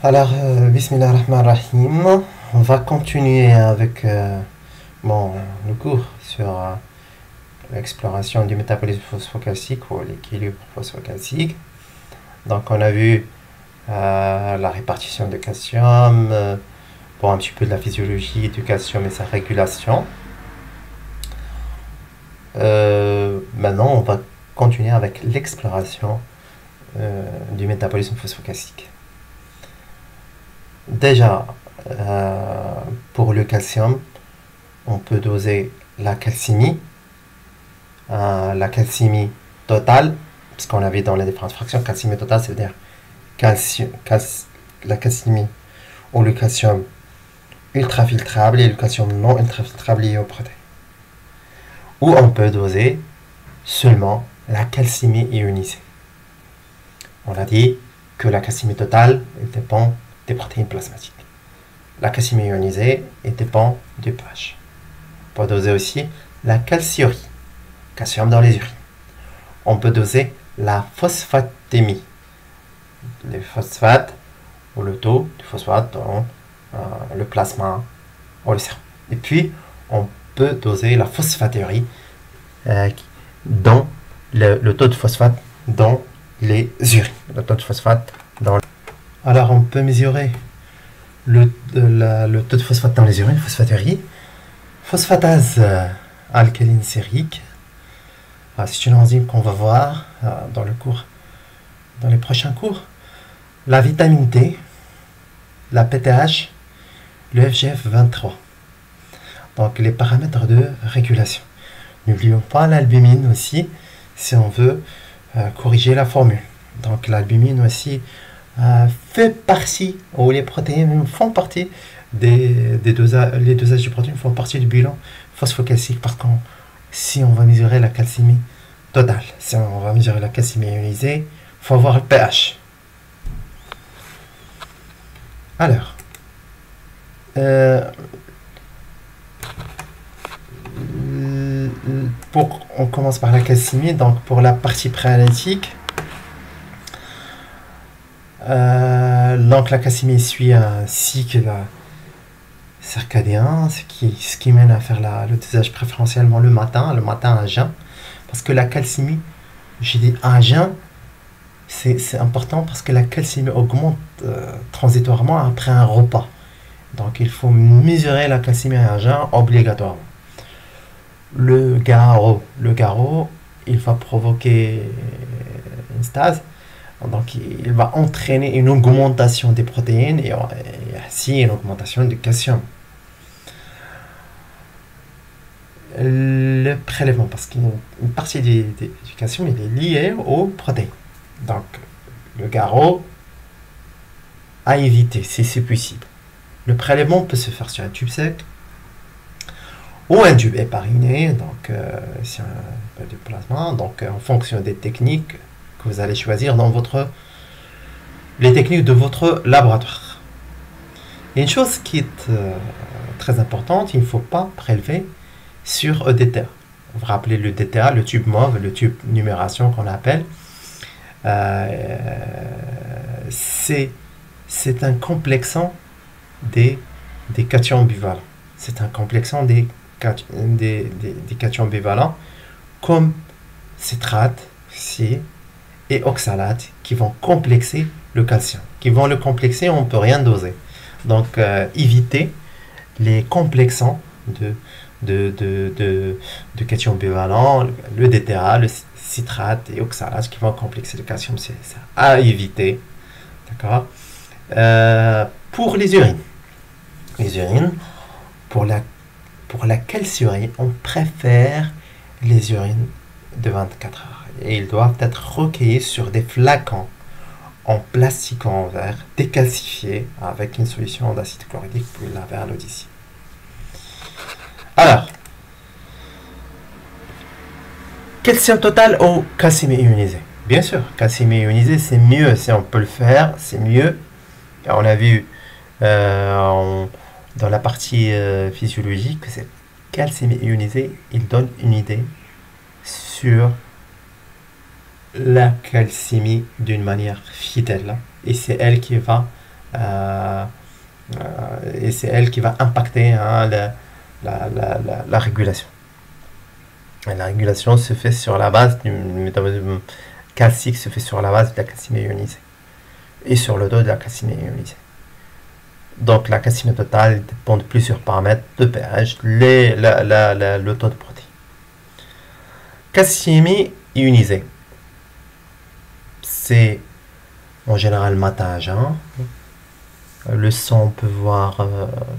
Alors, Bismillah ar-Rahman ar-Rahim, on va continuer avec le cours sur l'exploration du métabolisme phosphocalcique ou l'équilibre phosphocalcique. Donc, on a vu la répartition de calcium, un petit peu de la physiologie du calcium et sa régulation. Maintenant, on va continuer avec l'exploration du métabolisme phosphocalcique. Déjà, pour le calcium, on peut doser la calcémie totale, parce qu'on avait dans les différentes fractions, calcémie totale, c'est-à-dire la calcémie ou le calcium ultrafiltrable et le calcium non ultrafiltrable lié aux protéines. Ou on peut doser seulement la calcémie ionisée. On a dit que la calcémie totale dépend des protéines plasmatiques. La calcémie ionisée dépend du pH. On peut doser aussi la calciurie, calcium dans les urines. On peut doser la phosphatémie, les phosphates ou le taux de phosphate dans le plasma ou le sérum. Et puis, on peut doser la phosphatérie, dans le taux de phosphate dans les urines. Le taux de phosphate dans Alors, on peut mesurer le taux de phosphate dans les urines, phosphatérie, phosphatase alcaline sérique. C'est une enzyme qu'on va voir dans les prochains cours. La vitamine D, la PTH, le FGF23. Donc, les paramètres de régulation. N'oublions pas l'albumine aussi, si on veut corriger la formule. Donc, l'albumine aussi fait partie, ou les protéines font partie les dosages de protéines font partie du bilan phosphocalcique. Par contre, si on va mesurer la calcémie totale, si on va mesurer la calcémie ionisée, il faut avoir le pH. Alors, on commence par la calcémie. Donc, pour la partie préanalytique, donc la calcémie suit un cycle circadien, ce qui mène à faire le dosage préférentiellement le matin à jeun. Parce que la calcémie, j'ai dit à jeun, c'est important parce que la calcémie augmente transitoirement après un repas. Donc il faut mesurer la calcémie à jeun obligatoirement. Le GARO, il va provoquer une stase. Donc, il va entraîner une augmentation des protéines et ainsi une augmentation du calcium. Le prélèvement, parce qu'une partie du calcium il est liée aux protéines. Donc, le GARO à éviter si c'est possible. Le prélèvement peut se faire sur un tube sec ou un tube hépariné, donc c'est un peu de plasma. Donc, en fonction des techniques que vous allez choisir dans les techniques de votre laboratoire. Et une chose qui est très importante, il ne faut pas prélever sur EDTA. Vous vous rappelez le DTA, le tube mauve, le tube numération qu'on appelle. C'est un complexant des cations bivalents. C'est un complexant des cations bivalents comme citrate, C, et oxalate qui vont complexer le calcium. On ne peut rien doser. Donc, évitez les complexants de cations bivalents, le DTA, le citrate et oxalate qui vont complexer le calcium. C'est à éviter. D'accord. Pour les urines, pour la calciurie, on préfère les urines de 24 heures. Et ils doivent être recueillis sur des flacons en plastique en verre décalcifiés avec une solution d'acide chlorhydrique pour laver à l'eau d'ici. Alors, calcium total ou calcémie ionisée? Bien sûr, calcémie ionisée c'est mieux, si on peut le faire, c'est mieux. On a vu dans la partie physiologique que cette calcémie ionisée, il donne une idée sur la calcémie d'une manière fidèle. Et c'est elle qui va et c'est elle qui va impacter hein, la régulation. Et la régulation se fait sur la base du métabolisme calcique, se fait sur la base de la calcémie ionisée et sur le dos de la calcémie ionisée. Donc la calcémie totale dépend de plusieurs paramètres de pH, le taux de protéines. Calcémie ionisée, c'est en général matin à jeun. Le sang, on peut voir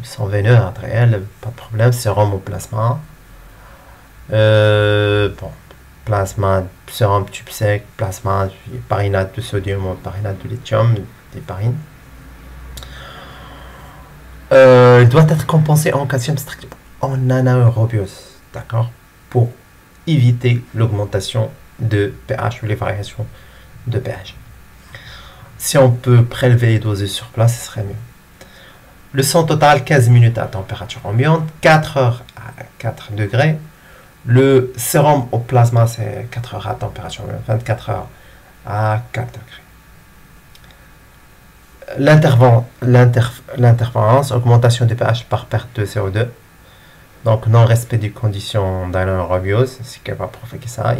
sang veineux, artériel, pas de problème, sérum au plasma. Bon, plasma, sérum tube sec, plasma, parinate de sodium ou parinate de lithium, d'héparine. Il doit être compensé en calcium en anaérobiose, d'accord, pour éviter l'augmentation de pH ou les variations de pH. Si on peut prélever et doser sur place, ce serait mieux. Le sang total, 15 minutes à température ambiante, 4 heures à 4 degrés. Le sérum au plasma, c'est 4 heures à température ambiante, 24 heures à 4 degrés. L'interférence, augmentation du pH par perte de CO2. Donc, non-respect des conditions d'anaérobiose, ce qui va provoquer ça.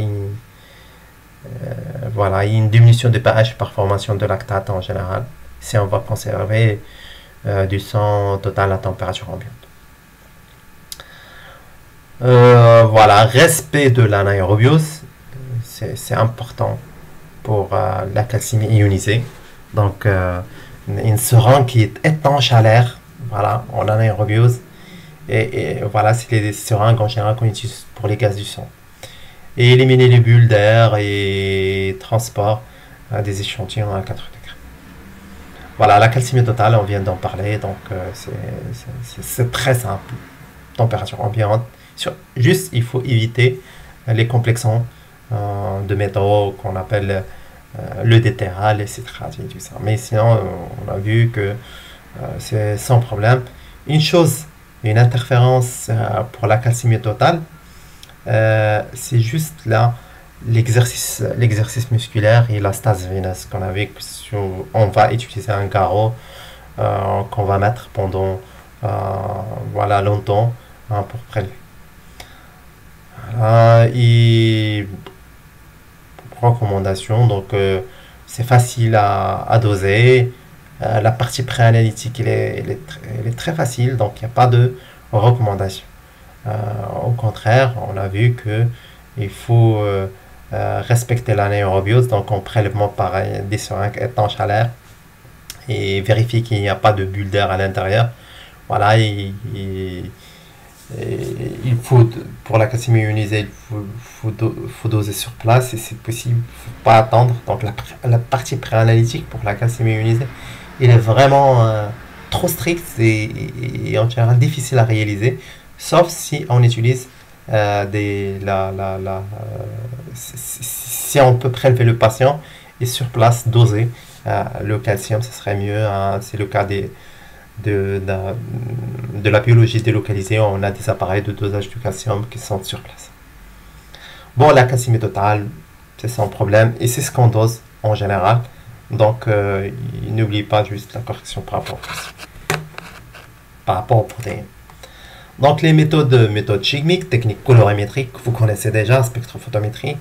Voilà, il y a une diminution de pH par formation de lactate en général, si on va conserver du sang total à température ambiante. Voilà, respect de l'anaérobiose, c'est important pour la calcémie ionisée. Donc, une seringue qui est étanche à l'air, voilà, en anaérobiose. Et voilà, c'est les seringues en général qu'on utilise pour les gaz du sang. Et éliminer les bulles d'air et transport des échantillons à 4 degrés. Voilà, la calcémie totale, on vient d'en parler, donc c'est très simple. Température ambiante. Juste, il faut éviter les complexants de métaux qu'on appelle le déterral, les citrates et tout ça. Mais sinon, on a vu que c'est sans problème. Une interférence pour la calcémie totale, c'est juste là l'exercice musculaire et la stase veineuse qu'on avait. On va utiliser un garrot qu'on va mettre pendant voilà, longtemps hein, pour prélever. Voilà, et recommandation, donc c'est facile à doser. La partie préanalytique elle est très facile, donc il n'y a pas de recommandation. Au contraire, on a vu que il faut respecter l'anaérobiose, donc en prélèvement par des seringues étanches à l'air et vérifier qu'il n'y a pas de bulle d'air à l'intérieur. Voilà, il faut, pour la calcémie ionisée, il faut doser sur place et c'est possible, il ne faut pas attendre. Donc la partie préanalytique pour la calcémie ionisée, il est vraiment trop strict et en général difficile à réaliser, sauf si on utilise si on peut prélever le patient et sur place doser le calcium, ce serait mieux. Hein, c'est le cas de la biologie délocalisée, on a des appareils de dosage du calcium qui sont sur place. Bon, la calcémie totale, c'est sans problème et c'est ce qu'on dose en général. Donc, n'oubliez pas juste la correction par rapport aux protéines. Donc, les méthodes chimiques, techniques colorimétriques, vous connaissez déjà, spectrophotométrie,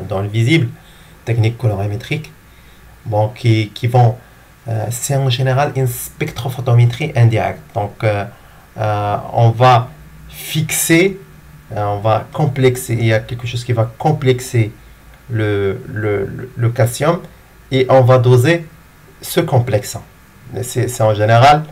dans le visible, techniques colorimétriques, bon, qui vont, c'est en général une spectrophotométrie indirecte. Donc, on va fixer, on va complexer, il y a quelque chose qui va complexer le calcium et on va doser ce complexant. C'est en général,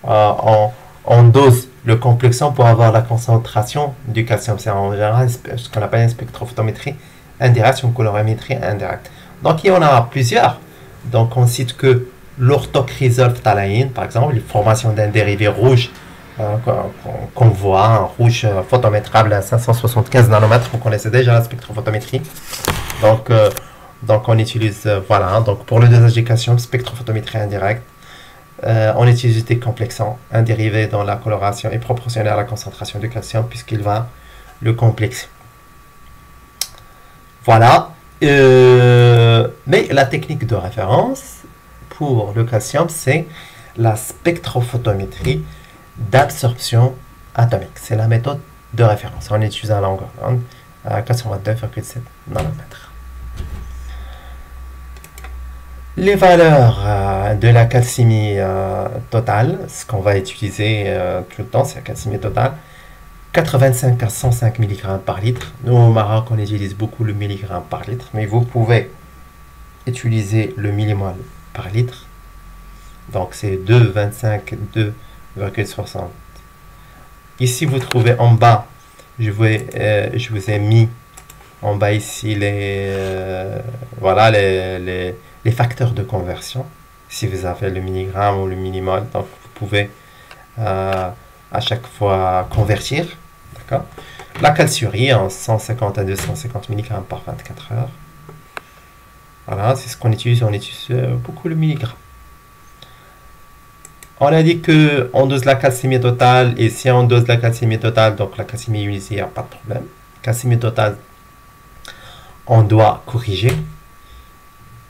on dose le complexant pour avoir la concentration du calcium. C'est en général ce qu'on appelle une spectrophotométrie indirecte, une colorimétrie indirecte. Donc, il y en a plusieurs. Donc, on cite que l'orthochrysol-phtalaïne, par exemple, les formations d'un dérivé rouge qu'on voit, un rouge photométrable à 575 nanomètres. Vous connaissez déjà la spectrophotométrie. Donc on utilise, voilà, donc pour le dosage du calcium, spectrophotométrie indirecte. On utilise des complexants. Un dérivé dont la coloration est proportionnelle à la concentration du calcium puisqu'il va le complexer. Voilà. Mais la technique de référence pour le calcium, c'est la spectrophotométrie d'absorption atomique. C'est la méthode de référence. On utilise la longueur d'onde à 429,7 nanomètres. Les valeurs de la calcémie totale, ce qu'on va utiliser tout le temps, c'est la calcémie totale. 85 à 105 mg par litre. Nous, au Maroc, on utilise beaucoup le milligramme par litre, mais vous pouvez utiliser le millimol par litre. Donc, c'est 2,25, 2,60. Ici, vous trouvez en bas, je vous ai mis en bas ici voilà, les facteurs de conversion. Si vous avez le milligramme ou le millimol, donc vous pouvez à chaque fois convertir. D'accord. La calciurie en 150 à 250 mg par 24 heures. Voilà, c'est ce qu'on utilise. On utilise beaucoup le milligramme. On a dit qu'on dose la calcémie totale, et si on dose la calcémie totale, donc la calcémie ionisée, il n'y a pas de problème. Calcémie totale, on doit corriger.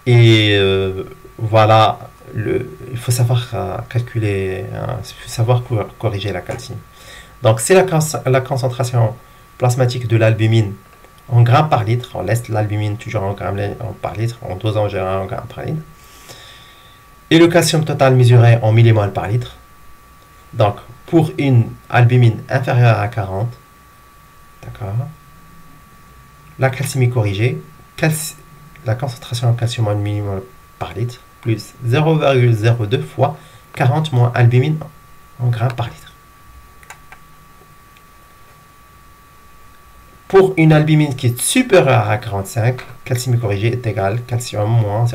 Et voilà, il faut savoir calculer, il faut savoir corriger la calcémie. Donc, c'est la concentration plasmatique de l'albumine en grammes par litre. On laisse l'albumine toujours en grammes par litre, en dose en général en grammes par litre. Et le calcium total mesuré en millimol par litre. Donc, pour une albumine inférieure à 40, d'accord, la calcémie corrigée, la concentration en calcium en millimol par litre, plus 0,02 fois 40 moins albumine en grammes par litre. Pour une albumine qui est supérieure à 45, calcémie corrigée est égale calcium moins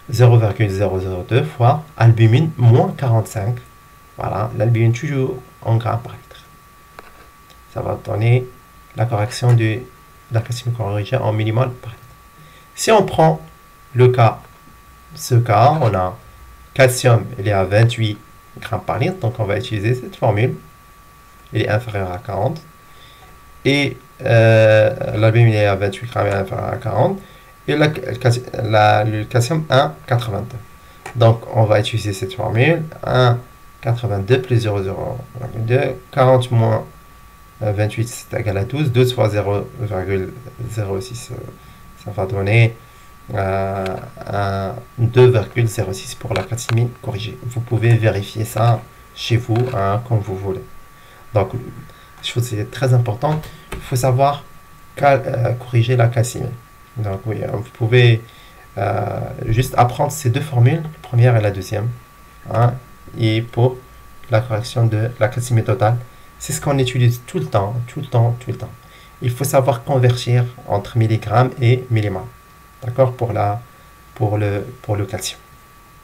0,002 fois albumine moins 45. Voilà, l'albumine toujours en grammes par litre. Ça va donner la correction de la calcémie corrigée en millimol par litre. Si on prend ce cas, on a calcium, il est à 28 grammes par litre, donc on va utiliser cette formule. Il est inférieur à 40. Et l'albumine est à 28 grammes, il est inférieur à 40. Et le calcium 1,82. Donc, on va utiliser cette formule. 1,82 plus 0,02. 40 moins 28, c'est égal à 12. 12 fois 0,06, ça va donner 2,06 pour la calcémie corrigée. Vous pouvez vérifier ça chez vous comme vous voulez. Donc, chose est très importante, il faut savoir corriger la calcémie. Donc oui, vous pouvez juste apprendre ces deux formules, la première et la deuxième, et pour la correction de la calcémie totale, c'est ce qu'on utilise tout le temps. Il faut savoir convertir entre milligrammes et millimol, d'accord, pour le calcium.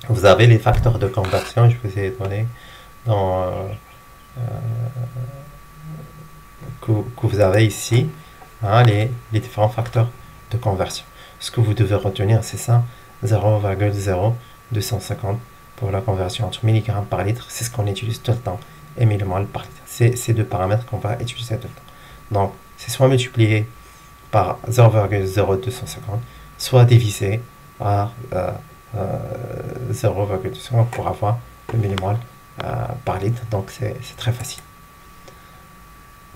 Vous avez les facteurs de conversion, je vous ai donné dans que vous avez ici, les différents facteurs de conversion. Ce que vous devez retenir, c'est ça, 0,0250 pour la conversion entre milligrammes par litre, c'est ce qu'on utilise tout le temps, et millimol par litre. C'est ces deux paramètres qu'on va utiliser tout le temps. Donc, c'est soit multiplié par 0,0250, soit divisé par 0,250 pour avoir le millimol par litre. Donc, c'est très facile.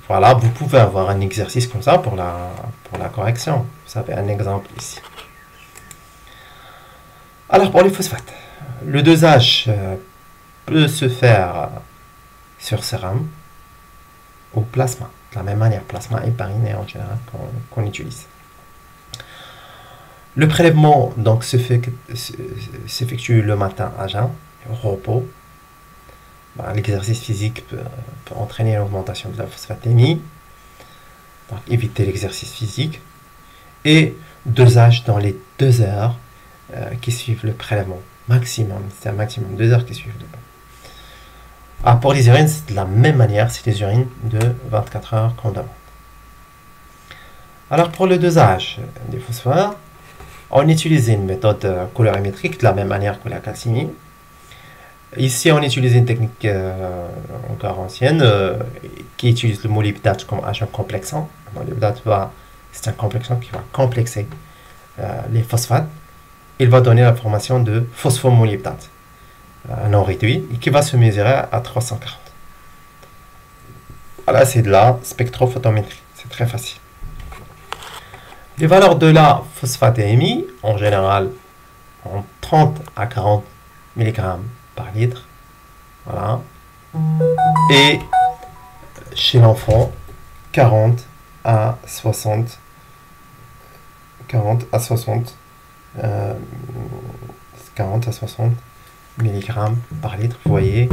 Voilà, vous pouvez avoir un exercice comme ça pour la correction. Vous avez un exemple ici. Alors, pour les phosphates, le dosage peut se faire sur sérum ou plasma. De la même manière, plasma et pariné en général qu'on utilise. Le prélèvement donc s'effectue le matin à jeun, au repos. L'exercice physique peut entraîner une augmentation de la phosphatémie. Donc, éviter l'exercice physique. Et dosage dans les 2 heures qui suivent le prélèvement. Maximum, c'est un maximum 2 heures qui suivent le prélèvement. Pour les urines, c'est de la même manière, c'est les urines de 24 heures qu'on demande. Alors, pour le dosage des phosphates, on utilise une méthode colorimétrique de la même manière que la calcémie. Ici, on utilise une technique encore ancienne qui utilise le molybdate comme agent complexant. Le molybdate c'est un complexant qui va complexer les phosphates. Il va donner la formation de phosphomolybdate. non réduit, et qui va se mesurer à 340. Voilà, c'est de la spectrophotométrie. C'est très facile. Les valeurs de la phosphate émis, en général, en 30 à 40 mg par litre. Voilà. Et chez l'enfant, 40 à 60 mg par litre. Vous voyez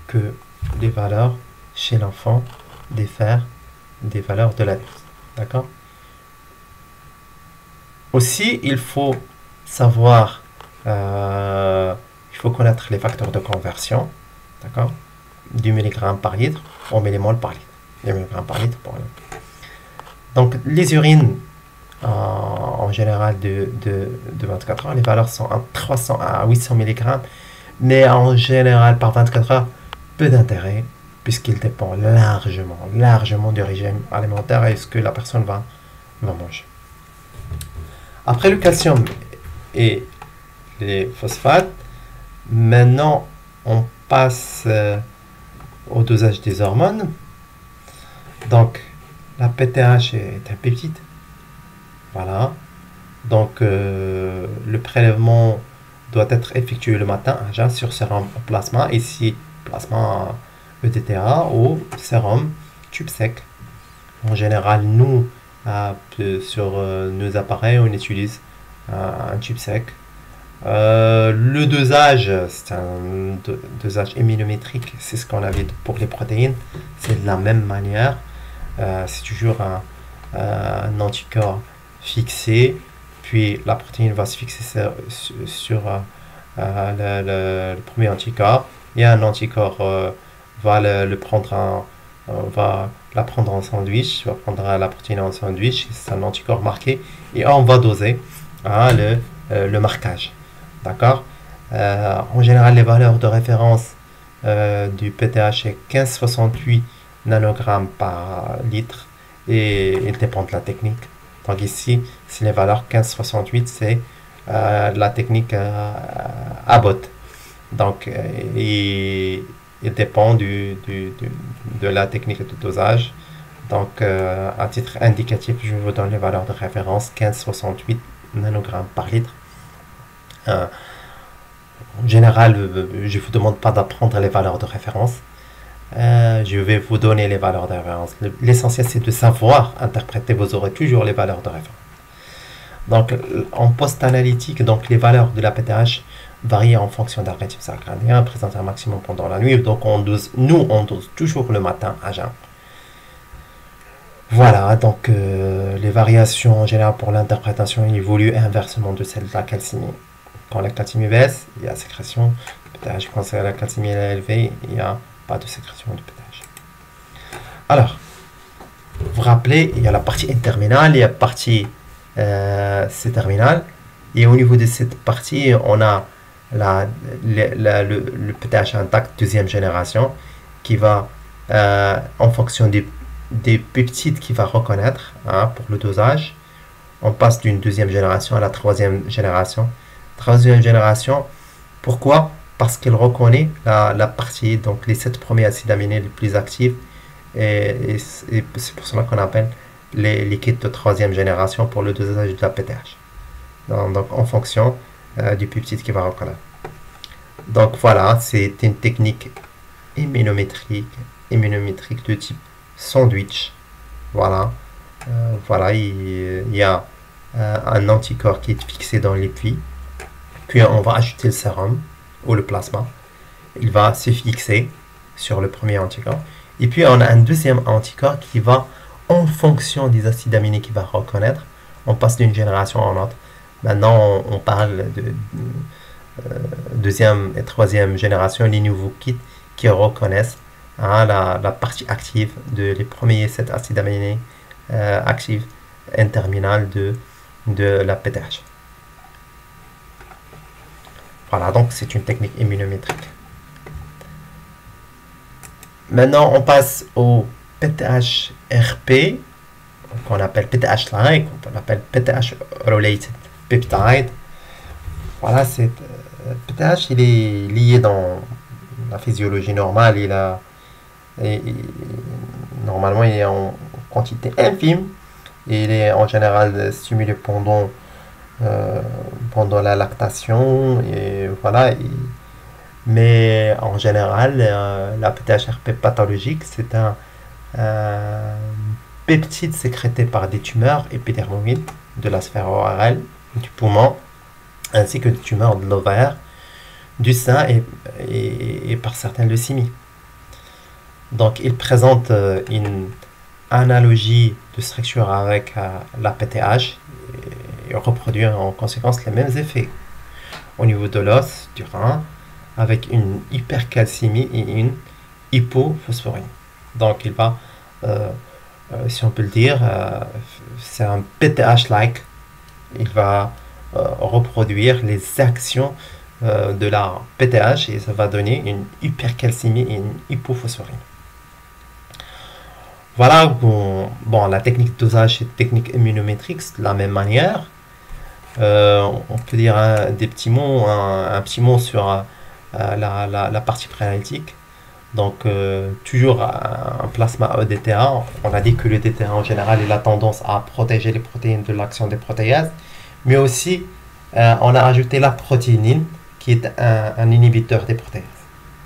que les valeurs chez l'enfant diffèrent des valeurs de l'adulte. D'accord? Aussi, il faut savoir, il faut connaître les facteurs de conversion, d'accord? Du milligramme par litre au millimole par litre. Les milligrammes par litre pour litre. Donc, les urines, en général, de 24 heures, les valeurs sont entre 300 à 800 mg, mais en général, par 24 heures, peu d'intérêt, puisqu'il dépend largement du régime alimentaire et ce que la personne va manger. Après le calcium et les phosphates, maintenant on passe au dosage des hormones. Donc la PTH est un peptide. Voilà. Donc le prélèvement doit être effectué le matin à jeun sur sérum plasma, ici plasma ETTA ou sérum tube sec. En général, nous, sur nos appareils, on utilise un tube sec. Le dosage, c'est un dosage immunométrique, c'est ce qu'on avait pour les protéines. C'est de la même manière. C'est toujours un anticorps fixé, puis la protéine va se fixer sur le premier anticorps, et un anticorps va la prendre en sandwich, va prendre la protéine en sandwich, c'est un anticorps marqué, et on va doser le marquage. D'accord? En général, les valeurs de référence du PTH est 15,68 nanogrammes par litre, et il dépend de la technique. Donc ici, c'est les valeurs 15,68, c'est la technique Abbott. Donc, il dépend de la technique de dosage. Donc, à titre indicatif, je vous donne les valeurs de référence 15,68 nanogrammes par litre. En général, je ne vous demande pas d'apprendre les valeurs de référence. Je vais vous donner les valeurs de référence. L'essentiel, c'est de savoir interpréter. Vous aurez toujours les valeurs de référence. Donc, en post-analytique, donc les valeurs de la PTH varient en fonction d'un rythme circadien, présente un maximum pendant la nuit. Donc, on dose toujours le matin à jeun. Voilà, donc les variations en général pour l'interprétation évoluent inversement de celle de la calcémie. Quand la calcémie baisse, il y a sécrétion de PTH. Quand la calcémie est élevée, il n'y a pas de sécrétion de PTH. Alors, vous vous rappelez, il y a la partie N-terminale, il y a la partie C-terminale. Et au niveau de cette partie, on a le PTH intact deuxième génération qui va, en fonction des peptides qu'il va reconnaître pour le dosage, on passe d'une deuxième génération à la troisième génération. Troisième génération, pourquoi? Parce qu'il reconnaît la partie, donc les 7 premiers acides aminés les plus actifs, et c'est pour cela qu'on appelle les liquides de troisième génération pour le dosage de la PTH. Donc en fonction du peptide qu'il va reconnaître. Donc voilà, c'est une technique immunométrique de type sandwich. Voilà, il y a un anticorps qui est fixé dans les puits. Puis on va ajouter le sérum ou le plasma. Il va se fixer sur le premier anticorps. Et puis on a un deuxième anticorps qui va, en fonction des acides aminés qu'il va reconnaître, on passe d'une génération à l'autre. Maintenant, on parle de deuxième et troisième génération, les nouveaux kits qui reconnaissent la partie active les premiers 7 acides aminés actifs N-terminal de la PTH. Voilà, donc c'est une technique immunométrique. Maintenant, on passe au PTH-RP, qu'on appelle PTH-like, qu'on appelle PTH-related peptide. Voilà, PTH, il est lié dans la physiologie normale. Normalement, il est en quantité infime. Et il est en général stimulé pendant la lactation. Et voilà. Mais en général, la PTHRP pathologique, c'est un peptide sécrété par des tumeurs épidermoïdes de la sphère orale, du poumon, ainsi que des tumeurs de l'ovaire, du sein et par certaines leucémies. Donc, il présente une analogie de structure avec la PTH et reproduit en conséquence les mêmes effets au niveau de l'os, du rein, avec une hypercalcémie et une hypophosphorémie. Donc, il va, si on peut le dire, c'est un PTH-like. Il va reproduire les actions de la PTH et ça va donner une hypercalcémie et une hypophosphorémie. Voilà, bon, la technique de dosage et technique immunométrique, de la même manière. On peut dire des petits mots, un petit mot sur la partie préanalytique. Donc, toujours un plasma EDTA. On a dit que le DTA en général il a tendance à protéger les protéines de l'action des protéases, mais aussi on a ajouté la protéinine qui est un inhibiteur des protéases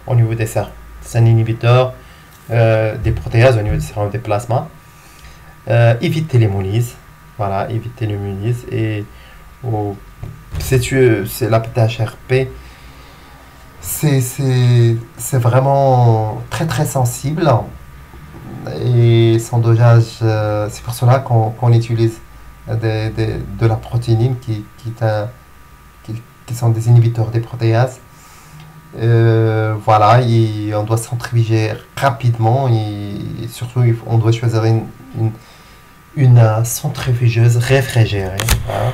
au niveau des cerveaux. C'est un inhibiteur des protéases au niveau des cerveaux des plasmas. Éviter l'hémolyse. Voilà, éviter l'hémolyse. Et c'est la PTHRP. C'est vraiment très très sensible et son dosage, c'est pour cela qu'on utilise de la protéinine qui sont des inhibiteurs des protéases. Voilà, et on doit centrifuger rapidement et surtout on doit choisir une centrifugeuse réfrigérée. Voilà.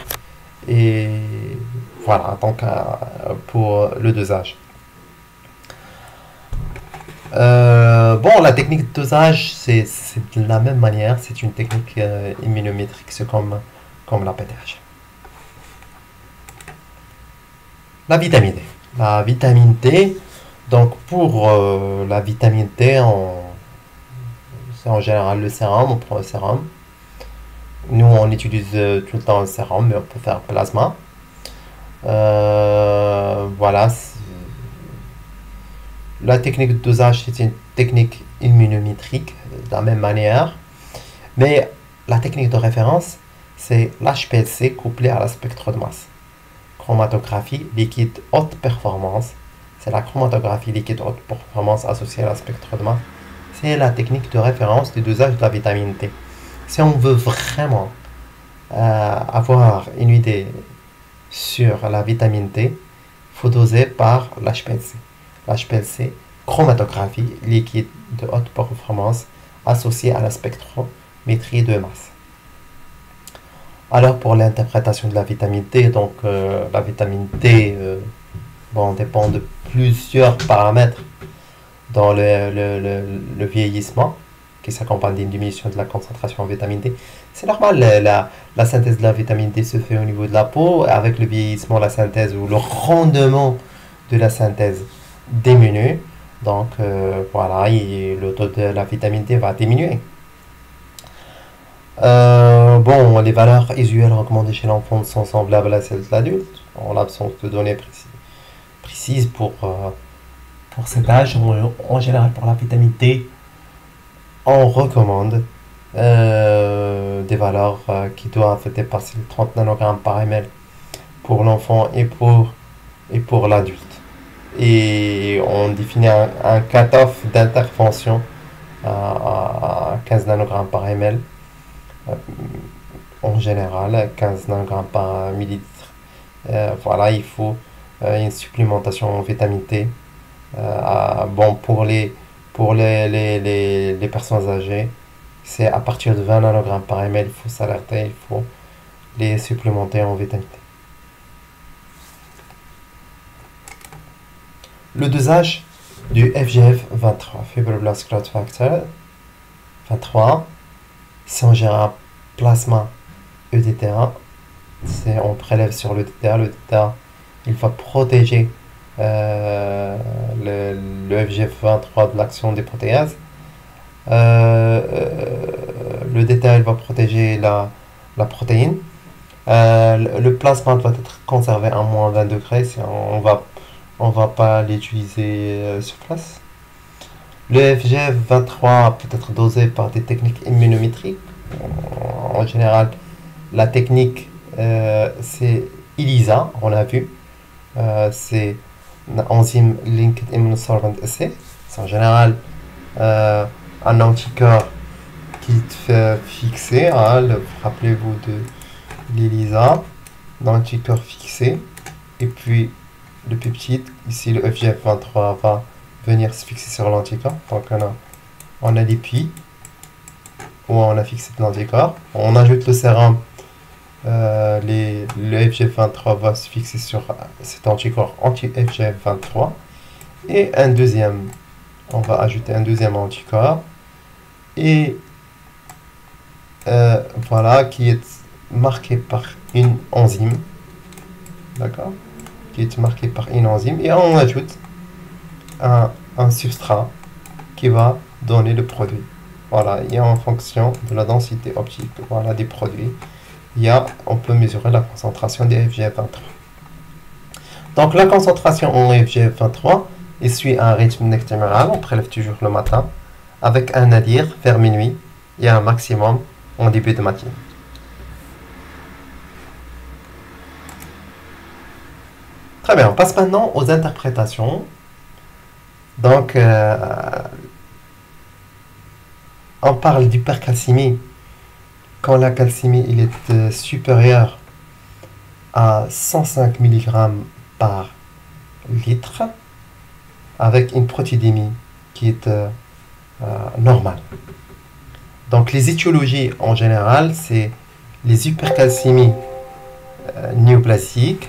Et voilà, donc pour le dosage. Bon, la technique de dosage, c'est de la même manière, c'est une technique immunométrique, c'est comme la PTH. La vitamine D. La vitamine D, donc pour la vitamine D, c'est en général le sérum, on prend le sérum. Nous, on utilise tout le temps le sérum, mais on peut faire plasma. Voilà. La technique de dosage, c'est une technique immunométrique de la même manière. Mais la technique de référence, c'est l'HPLC couplé à la spectre de masse. Chromatographie liquide haute performance. C'est la chromatographie liquide haute performance associée à la spectre de masse. C'est la technique de référence du dosage de la vitamine D. Si on veut vraiment avoir une idée sur la vitamine D, il faut doser par l'HPLC. L'HPLC, chromatographie liquide de haute performance associée à la spectrométrie de masse. Alors pour l'interprétation de la vitamine D, donc la vitamine D dépend de plusieurs paramètres dans le vieillissement qui s'accompagne d'une diminution de la concentration en vitamine D. C'est normal, la synthèse de la vitamine D se fait au niveau de la peau. Avec le vieillissement, la synthèse ou le rendement de la synthèse diminue. Donc voilà, le taux de la vitamine D va diminuer. Bon, les valeurs usuelles recommandées chez l'enfant sont semblables à celles de l'adulte, en l'absence de données précises pour cet âge. En général, pour la vitamine D, on recommande des valeurs qui doivent dépasser les 30 nanogrammes par ml pour l'enfant et pour l'adulte. Et on définit un cut-off d'intervention à 15 nanogrammes par ml. En général, 15 nanogrammes par millilitre. Voilà, il faut une supplémentation en vitamine D. Bon, pour les personnes âgées, c'est à partir de 20 nanogrammes par ml, il faut s'alerter, il faut les supplémenter en vitamine D. Le dosage du FGF23, Fibroblast Growth Factor 23, si on gère un plasma EDTA, on prélève sur le DTA il va protéger le FGF23 de l'action des protéases. Le détail va protéger la protéine. Le plasma va être conservé à moins 20 degrés si on va pas l'utiliser sur place. Le FGF23 peut être dosé par des techniques immunométriques. En général, la technique c'est ELISA, on a vu. C'est enzyme Linked Immunosorbent Assay. C'est en général un anticorps qui te fait fixer. Rappelez-vous de l'ELISA, l'anticorps fixé. Et puis le peptide, ici le FGF23 va venir se fixer sur l'anticorps. Donc on a des puits où on a fixé l'anticorps. On ajoute le sérum. Le FGF23 va se fixer sur cet anticorps anti-FGF23 et on va ajouter un deuxième anticorps et voilà, qui est marqué par une enzyme, d'accord, qui est marqué par une enzyme, et on ajoute un substrat qui va donner le produit. Voilà, et en fonction de la densité optique, voilà, des produits, on peut mesurer la concentration des FGF23. Donc la concentration en FGF23 suit un rythme nectaméral, on prélève toujours le matin, avec un nadir vers minuit et un maximum en début de matinée. Très bien, on passe maintenant aux interprétations. Donc, on parle d'hypercalcémie quand la calcémie il est supérieure à 105 mg par litre avec une protéidémie qui est normale. Donc les étiologies en général, c'est les hypercalcémies néoplasiques,